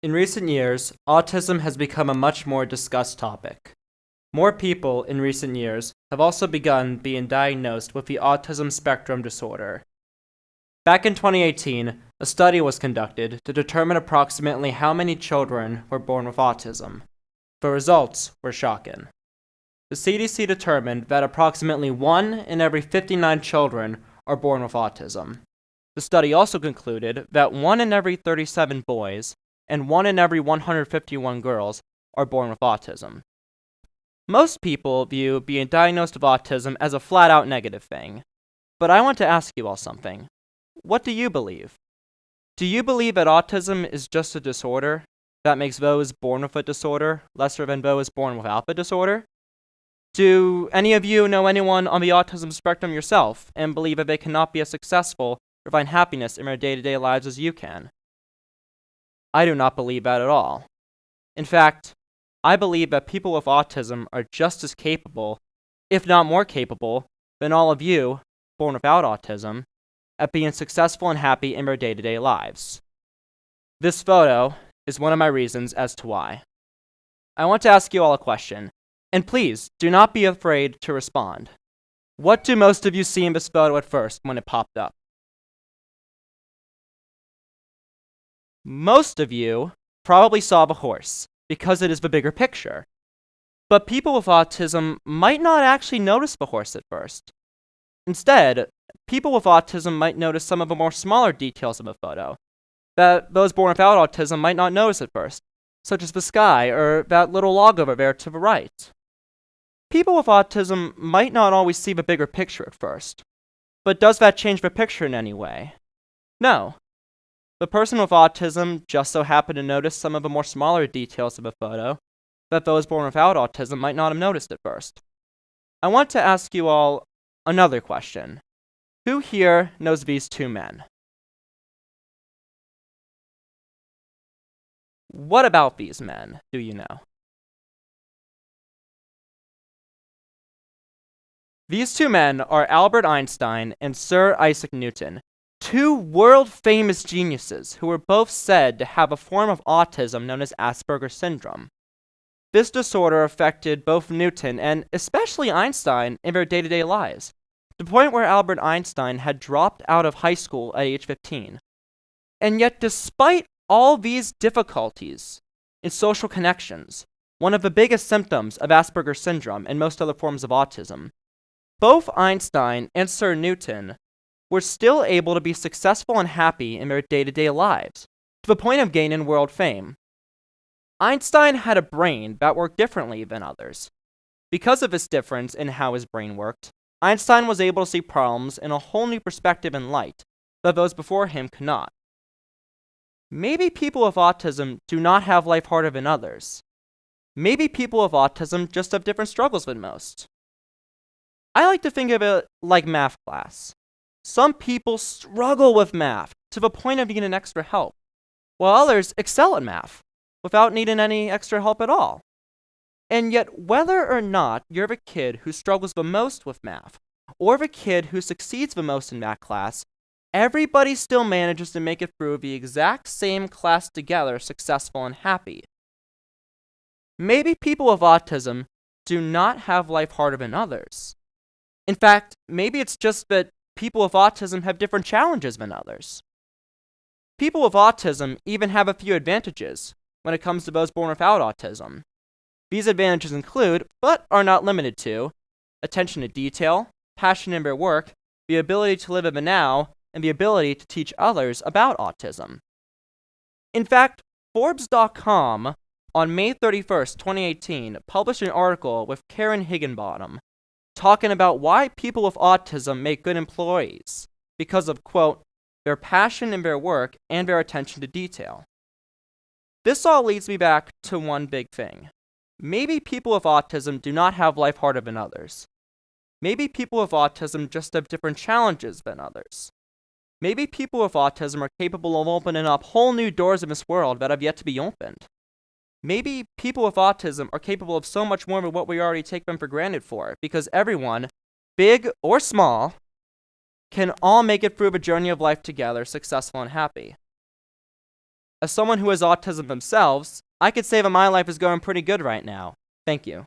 In recent years, autism has become a much more discussed topic. More people in recent years have also begun being diagnosed with the autism spectrum disorder. Back in 2018, a study was conducted to determine approximately how many children were born with autism. The results were shocking. The CDC determined that approximately 1 in every 59 children are born with autism. The study also concluded that 1 in every 37 boys and 1 in every 151 girls are born with autism. Most people view being diagnosed with autism as a flat-out negative thing. But I want to ask you all something. What do you believe? Do you believe that autism is just a disorder that makes those born with a disorder lesser than those born without the disorder? Do any of you know anyone on the autism spectrum yourself and believe that they cannot be as successful or find happiness in their day-to-day lives as you can? I do not believe that at all. In fact, I believe that people with autism are just as capable, if not more capable, than all of you, born without autism, at being successful and happy in their day-to-day lives. This photo is one of my reasons as to why. I want to ask you all a question, and please do not be afraid to respond. What do most of you see in this photo at first when it popped up? Most of you probably saw the horse, because it is the bigger picture. But people with autism might not actually notice the horse at first. Instead, people with autism might notice some of the more smaller details of the photo that those born without autism might not notice at first, such as the sky or that little log over there to the right. People with autism might not always see the bigger picture at first, but does that change the picture in any way? No. The person with autism just so happened to notice some of the more smaller details of a photo that those born without autism might not have noticed at first. I want to ask you all another question. Who here knows these two men? What about these men do you know? These two men are Albert Einstein and Sir Isaac Newton, two world-famous geniuses who were both said to have a form of autism known as Asperger's syndrome. This disorder affected both Newton and especially Einstein in their day-to-day lives, to the point where Albert Einstein had dropped out of high school at age 15. And yet, despite all these difficulties in social connections, one of the biggest symptoms of Asperger's syndrome and most other forms of autism, both Einstein and Sir Newton were still able to be successful and happy in their day-to-day lives, to the point of gaining world fame. Einstein had a brain that worked differently than others. Because of this difference in how his brain worked, Einstein was able to see problems in a whole new perspective and light that those before him could not. Maybe people with autism do not have life harder than others. Maybe people with autism just have different struggles than most. I like to think of it like math class. Some people struggle with math to the point of needing extra help, while others excel at math without needing any extra help at all. And yet, whether or not you're the kid who struggles the most with math, or the kid who succeeds the most in that class, everybody still manages to make it through the exact same class together, successful and happy. Maybe people with autism do not have life harder than others. In fact, maybe it's just that people with autism have different challenges than others. People with autism even have a few advantages when it comes to those born without autism. These advantages include, but are not limited to, attention to detail, passion in their work, the ability to live in the now, and the ability to teach others about autism. In fact, Forbes.com on May 31st, 2018, published an article with Karen Higginbottom talking about why people with autism make good employees because of, quote, their passion in their work and their attention to detail. This all leads me back to one big thing. Maybe people with autism do not have life harder than others. Maybe people with autism just have different challenges than others. Maybe people with autism are capable of opening up whole new doors in this world that have yet to be opened. Maybe people with autism are capable of so much more than what we already take them for granted for, because everyone, big or small, can all make it through the journey of life together, successful and happy. As someone who has autism themselves, I could say that my life is going pretty good right now. Thank you.